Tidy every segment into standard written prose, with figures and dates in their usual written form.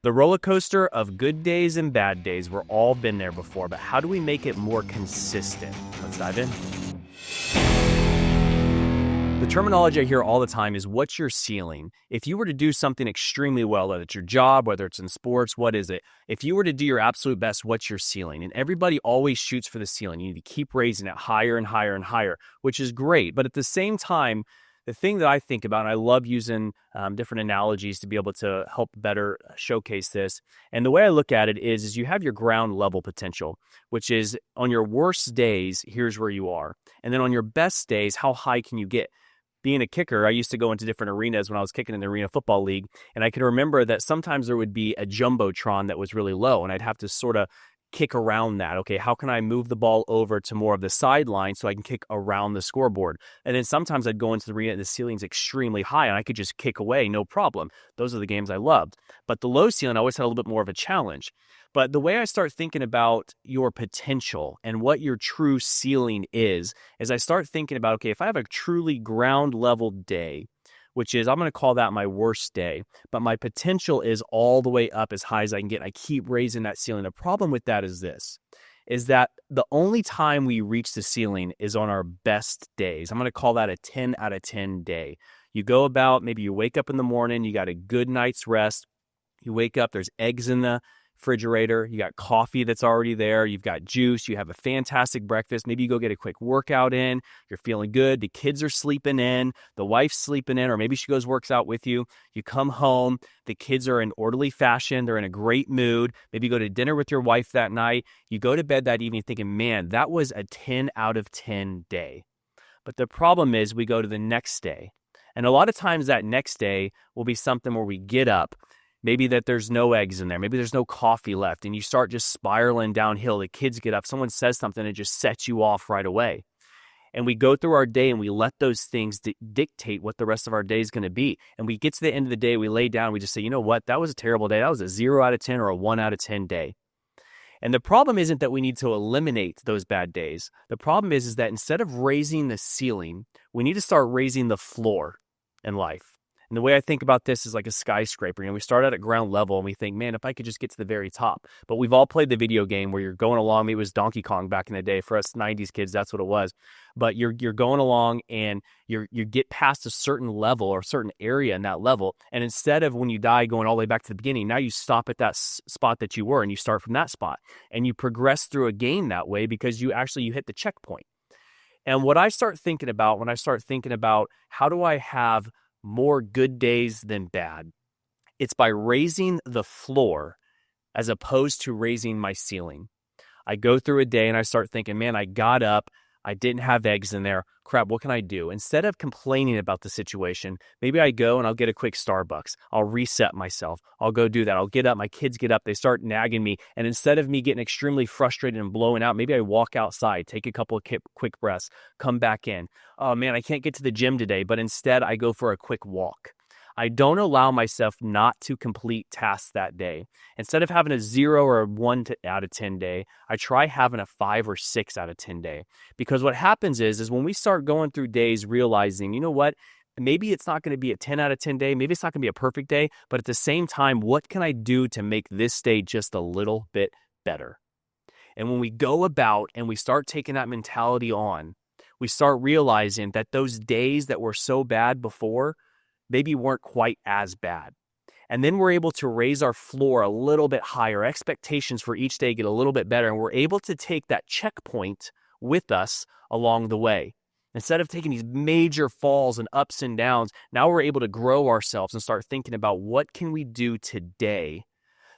The roller coaster of good days and bad days, we've all been there before, but how do we make it more consistent? Let's dive in. The terminology I hear all the time is, what's your ceiling? If you were to do something extremely well, whether it's your job, whether it's in sports, what is it? If you were to do your absolute best, what's your ceiling? And everybody always shoots for the ceiling. You need to keep raising it higher and higher and higher, which is great. But at the same time, the thing that I think about, and I love using different analogies to be able to help better showcase this. And the way I look at it is you have your ground level potential, which is on your worst days, here's where you are. And then on your best days, how high can you get? Being a kicker, I used to go into different arenas when I was kicking in the Arena Football League. And I can remember that sometimes there would be a jumbotron that was really low, and I'd have to sort of kick around that. Okay, how can I move the ball over to more of the sideline so I can kick around the scoreboard? And then sometimes I'd go into the arena and the ceiling's extremely high and I could just kick away, no problem. Those are the games I loved. But the low ceiling always had a little bit more of a challenge. But the way I start thinking about your potential and what your true ceiling is I start thinking about, okay, if I have a truly ground level day, which is, I'm going to call that my worst day, but my potential is all the way up as high as I can get. I keep raising that ceiling. The problem with that is this, is that the only time we reach the ceiling is on our best days. I'm going to call that a 10 out of 10 day. You go about, maybe you wake up in the morning, you got a good night's rest. You wake up, there's eggs in the refrigerator, you got coffee that's already there, you've got juice, you have a fantastic breakfast, maybe you go get a quick workout in, you're feeling good, the kids are sleeping in, the wife's sleeping in, or maybe she goes works out with you, you come home, the kids are in orderly fashion, they're in a great mood, maybe you go to dinner with your wife that night, you go to bed that evening thinking, man, that was a 10 out of 10 day. But the problem is we go to the next day, and a lot of times that next day will be something where we get up, maybe that there's no eggs in there. Maybe there's no coffee left and you start just spiraling downhill. The kids get up, someone says something and it just sets you off right away. And we go through our day and we let those things dictate what the rest of our day is going to be. And we get to the end of the day, we lay down, we just say, you know what? That was a terrible day. That was a 0 out of 10 or a 1 out of 10 day. And the problem isn't that we need to eliminate those bad days. The problem is that instead of raising the ceiling, we need to start raising the floor in life. And the way I think about this is like a skyscraper. You know, we start out at ground level and we think, man, if I could just get to the very top. But we've all played the video game where you're going along. Maybe it was Donkey Kong back in the day. For us 90s kids, that's what it was. But you're going along and you get past a certain level or a certain area in that level. And instead of when you die going all the way back to the beginning, now you stop at that spot that you were and you start from that spot. And you progress through a game that way because you hit the checkpoint. And what I start thinking about when I start thinking about how do I have more good days than bad, it's by raising the floor as opposed to raising my ceiling. I go through a day and I start thinking, man, I got up, I didn't have eggs in there. Crap, what can I do? Instead of complaining about the situation, maybe I go and I'll get a quick Starbucks. I'll reset myself. I'll go do that. I'll get up. My kids get up. They start nagging me. And instead of me getting extremely frustrated and blowing out, maybe I walk outside, take a couple of quick breaths, come back in. Oh man, I can't get to the gym today, but instead I go for a quick walk. I don't allow myself not to complete tasks that day. Instead of having a 0 or a 1 out of 10 day, I try having a 5 or 6 out of 10 day. Because what happens is when we start going through days realizing, you know what, maybe it's not going to be a 10 out of 10 day, maybe it's not going to be a perfect day, but at the same time, what can I do to make this day just a little bit better? And when we go about and we start taking that mentality on, we start realizing that those days that were so bad before maybe weren't quite as bad. And then we're able to raise our floor a little bit higher. Expectations for each day get a little bit better. And we're able to take that checkpoint with us along the way. Instead of taking these major falls and ups and downs, now we're able to grow ourselves and start thinking about what can we do today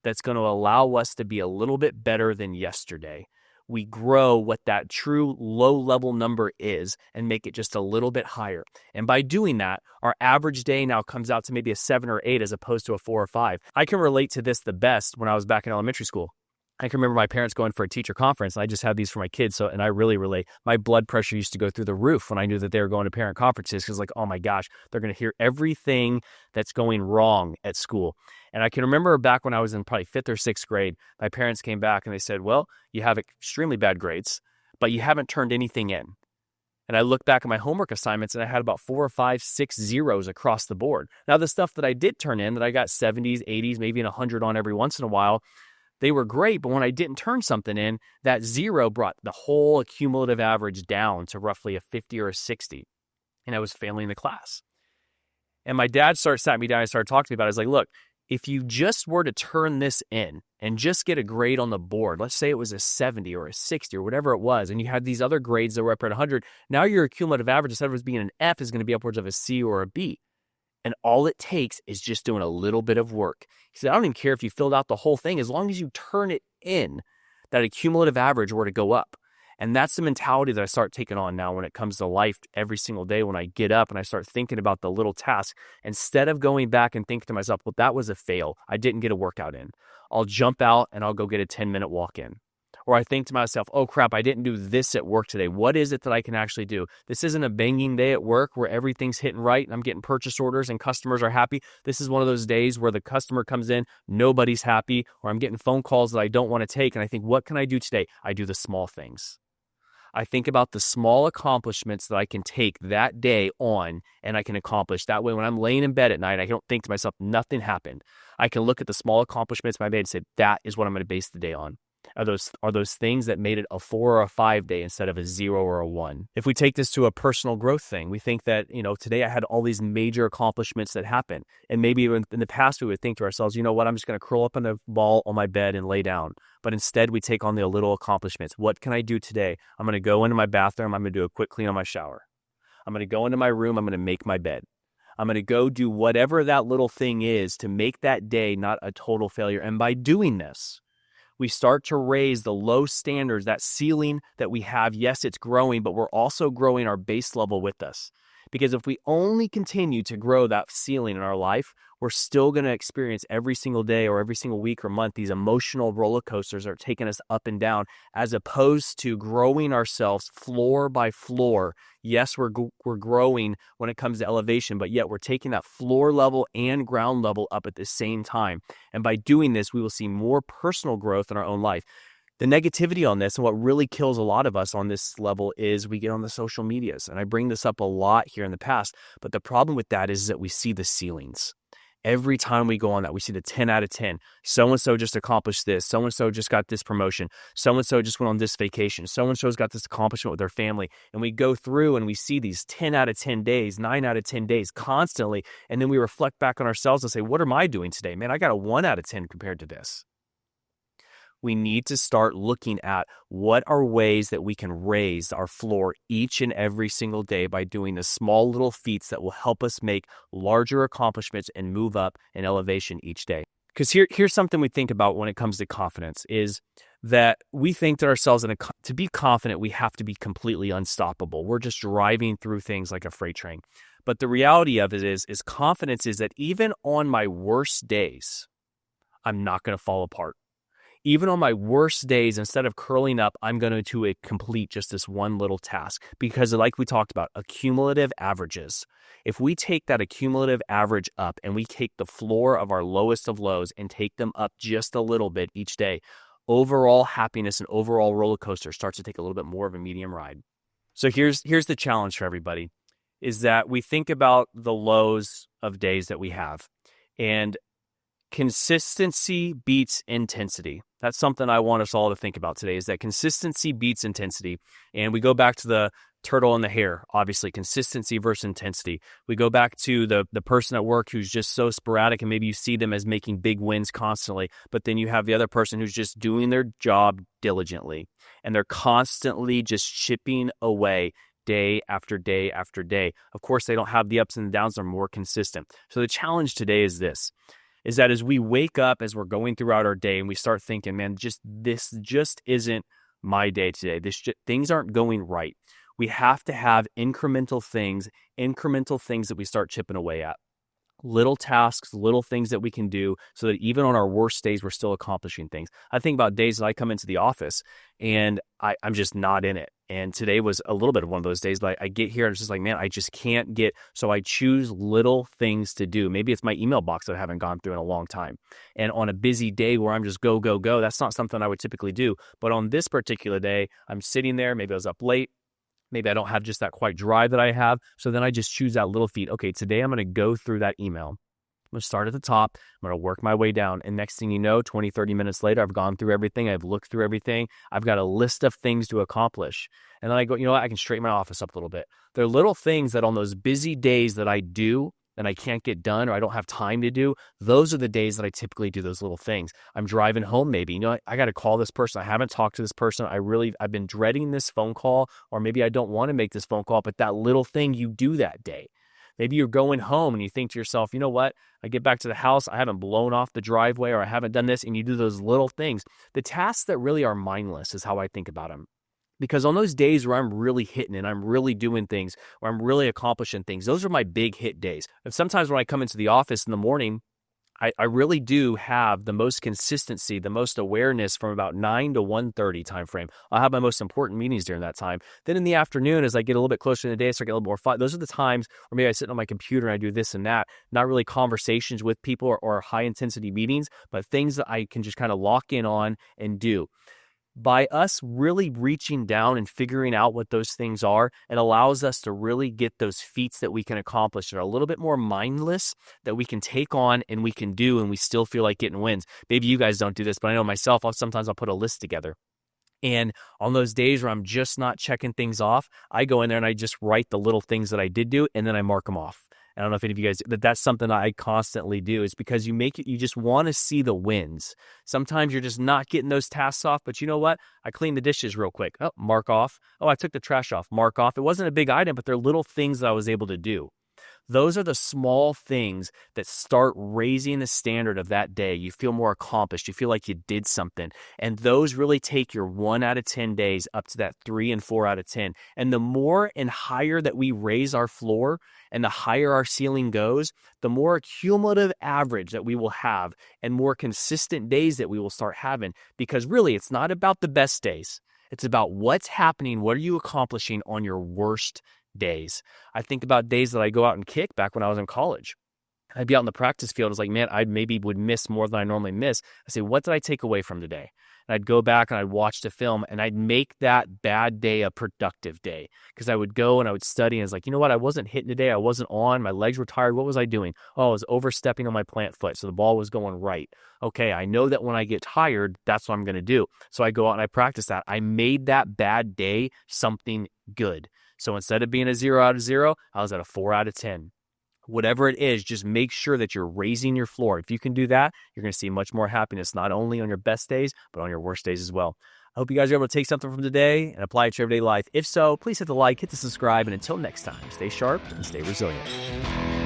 that's going to allow us to be a little bit better than yesterday. We grow what that true low-level number is and make it just a little bit higher. And by doing that, our average day now comes out to maybe a 7 or 8 as opposed to a 4 or 5. I can relate to this the best when I was back in elementary school. I can remember my parents going for a teacher conference, and I just have these for my kids, and I really relate. My blood pressure used to go through the roof when I knew that they were going to parent conferences because, like, oh my gosh, they're going to hear everything that's going wrong at school. And I can remember back when I was in probably 5th or 6th grade, my parents came back and they said, well, you have extremely bad grades, but you haven't turned anything in. And I look back at my homework assignments and I had about 4 or 5, 6 zeros across the board. Now, the stuff that I did turn in that I got 70s, 80s, maybe an 100 on every once in a while, they were great. But when I didn't turn something in, that zero brought the whole cumulative average down to roughly a 50 or a 60. And I was failing the class. And my dad sat me down and started talking to me about it. I was like, look, if you just were to turn this in and just get a grade on the board, let's say it was a 70 or a 60 or whatever it was, and you had these other grades that were up at 100, now your cumulative average, instead of it being an F, is going to be upwards of a C or a B. And all it takes is just doing a little bit of work. He said, I don't even care if you filled out the whole thing, as long as you turn it in, that a cumulative average were to go up. And that's the mentality that I start taking on now when it comes to life every single day. When I get up and I start thinking about the little tasks, instead of going back and thinking to myself, well, that was a fail, I didn't get a workout in, I'll jump out and I'll go get a 10-minute walk in. Or I think to myself, oh crap, I didn't do this at work today. What is it that I can actually do? This isn't a banging day at work where everything's hitting right and I'm getting purchase orders and customers are happy. This is one of those days where the customer comes in, nobody's happy, or I'm getting phone calls that I don't want to take. And I think, what can I do today? I do the small things. I think about the small accomplishments that I can take that day on and I can accomplish. That way, when I'm laying in bed at night, I don't think to myself, nothing happened. I can look at the small accomplishments I made and say, that is what I'm going to base the day on. Are those things that made it a 4 or a 5 day instead of a 0 or a 1? If we take this to a personal growth thing, we think that, today I had all these major accomplishments that happened. And maybe in the past, we would think to ourselves, you know what, I'm just going to curl up in a ball on my bed and lay down. But instead, we take on the little accomplishments. What can I do today? I'm going to go into my bathroom. I'm going to do a quick clean on my shower. I'm going to go into my room. I'm going to make my bed. I'm going to go do whatever that little thing is to make that day not a total failure. And by doing this, we start to raise the low standards, that ceiling that we have. Yes, it's growing, but we're also growing our base level with us. Because if we only continue to grow that ceiling in our life, we're still going to experience every single day or every single week or month these emotional roller coasters that are taking us up and down, as opposed to growing ourselves floor by floor. Yes, we're growing when it comes to elevation, but yet we're taking that floor level and ground level up at the same time. And by doing this, we will see more personal growth in our own life. The negativity on this and what really kills a lot of us on this level is we get on the social medias. And I bring this up a lot here in the past, but the problem with that is that we see the ceilings. Every time we go on that, we see the 10 out of 10. So-and-so just accomplished this. So-and-so just got this promotion. So-and-so just went on this vacation. So-and-so's got this accomplishment with their family. And we go through and we see these 10 out of 10 days, 9 out of 10 days constantly. And then we reflect back on ourselves and say, what am I doing today? Man, I got a 1 out of 10 compared to this. We need to start looking at what are ways that we can raise our floor each and every single day by doing the small little feats that will help us make larger accomplishments and move up in elevation each day. Because here's something we think about when it comes to confidence is that we think to ourselves, to be confident, we have to be completely unstoppable. We're just driving through things like a freight train. But the reality of it is confidence is that even on my worst days, I'm not going to fall apart. Even on my worst days, instead of curling up, I'm going to complete just this one little task. Because like we talked about, accumulative averages. If we take that accumulative average up and we take the floor of our lowest of lows and take them up just a little bit each day, overall happiness and overall roller coaster starts to take a little bit more of a medium ride. So here's the challenge for everybody, is that we think about the lows of days that we have. And consistency beats intensity. That's something I want us all to think about today, is that consistency beats intensity. And we go back to the turtle and the hare, obviously, consistency versus intensity. We go back to the person at work who's just so sporadic, and maybe you see them as making big wins constantly, but then you have the other person who's just doing their job diligently, and they're constantly just chipping away day after day after day. Of course, they don't have the ups and the downs, they're more consistent. So the challenge today is this, is that as we wake up, as we're going throughout our day and we start thinking, man, this just isn't my day today. Things aren't going right. We have to have incremental things that we start chipping away at. Little tasks, little things that we can do so that even on our worst days, we're still accomplishing things. I think about days that I come into the office and I'm just not in it. And today was a little bit of one of those days, but I get here and it's just like, man, I just can't get, so I choose little things to do. Maybe it's my email box that I haven't gone through in a long time. And on a busy day where I'm just go, that's not something I would typically do. But on this particular day, I'm sitting there, maybe I was up late, Maybe I don't have just that quite drive that I have. So then I just choose that little feat. Okay, today I'm going to go through that email. I'm going to start at the top. I'm going to work my way down. And next thing you know, 20, 30 minutes later, I've gone through everything. I've looked through everything. I've got a list of things to accomplish. And then I go, you know what? I can straighten my office up a little bit. There are little things that on those busy days that I do and I can't get done or I don't have time to do, those are the days that I typically do those little things. I'm driving home maybe. You know, I got to call this person. I haven't talked to this person. I've been dreading this phone call, or maybe I don't want to make this phone call, but that little thing you do that day. Maybe you're going home and you think to yourself, you know what? I get back to the house, I haven't blown off the driveway or I haven't done this, and you do those little things. The tasks that really are mindless is how I think about them. Because on those days where I'm really hitting and I'm really doing things, where I'm really accomplishing things, those are my big hit days. And sometimes when I come into the office in the morning, I really do have the most consistency, the most awareness from about 9 to 1:30 time frame. I'll have my most important meetings during that time. Then in the afternoon, as I get a little bit closer to the day, I start getting a little more fun. Those are the times where maybe I sit on my computer and I do this and that. Not really conversations with people or high intensity meetings, but things that I can just kind of lock in on and do. By us really reaching down and figuring out what those things are, it allows us to really get those feats that we can accomplish that are a little bit more mindless, that we can take on and we can do, and we still feel like getting wins. Maybe you guys don't do this, but I know myself, I'll put a list together. And on those days where I'm just not checking things off, I go in there and I just write the little things that I did do, and then I mark them off. I don't know if any of you guys, that's something I constantly do. It's because you just want to see the wins. Sometimes you're just not getting those tasks off, but you know what? I cleaned the dishes real quick. Oh, mark off. Oh, I took the trash off. Mark off. It wasn't a big item, but they're little things that I was able to do. Those are the small things that start raising the standard of that day. You feel more accomplished. You feel like you did something. And those really take your 1 out of 10 days up to that 3 and 4 out of 10. And the more and higher that we raise our floor and the higher our ceiling goes, the more cumulative average that we will have and more consistent days that we will start having. Because really, it's not about the best days. It's about what's happening. What are you accomplishing on your worst days? I think about days that I go out and kick back when I was in college. I'd be out in the practice field. It's like, man, I maybe would miss more than I normally miss. I say, what did I take away from today? And I'd go back and I'd watch the film and I'd make that bad day a productive day, because I would go and I would study and it's like, you know what? I wasn't hitting today. I wasn't on. My legs were tired. What was I doing? Oh, I was overstepping on my plant foot. So the ball was going right. Okay, I know that when I get tired, that's what I'm going to do. So I go out and I practice that. I made that bad day something good. So instead of being a 0 out of 0, I was at a 4 out of 10. Whatever it is, just make sure that you're raising your floor. If you can do that, you're going to see much more happiness, not only on your best days, but on your worst days as well. I hope you guys are able to take something from today and apply it to your everyday life. If so, please hit the like, hit the subscribe, and until next time, stay sharp and stay resilient.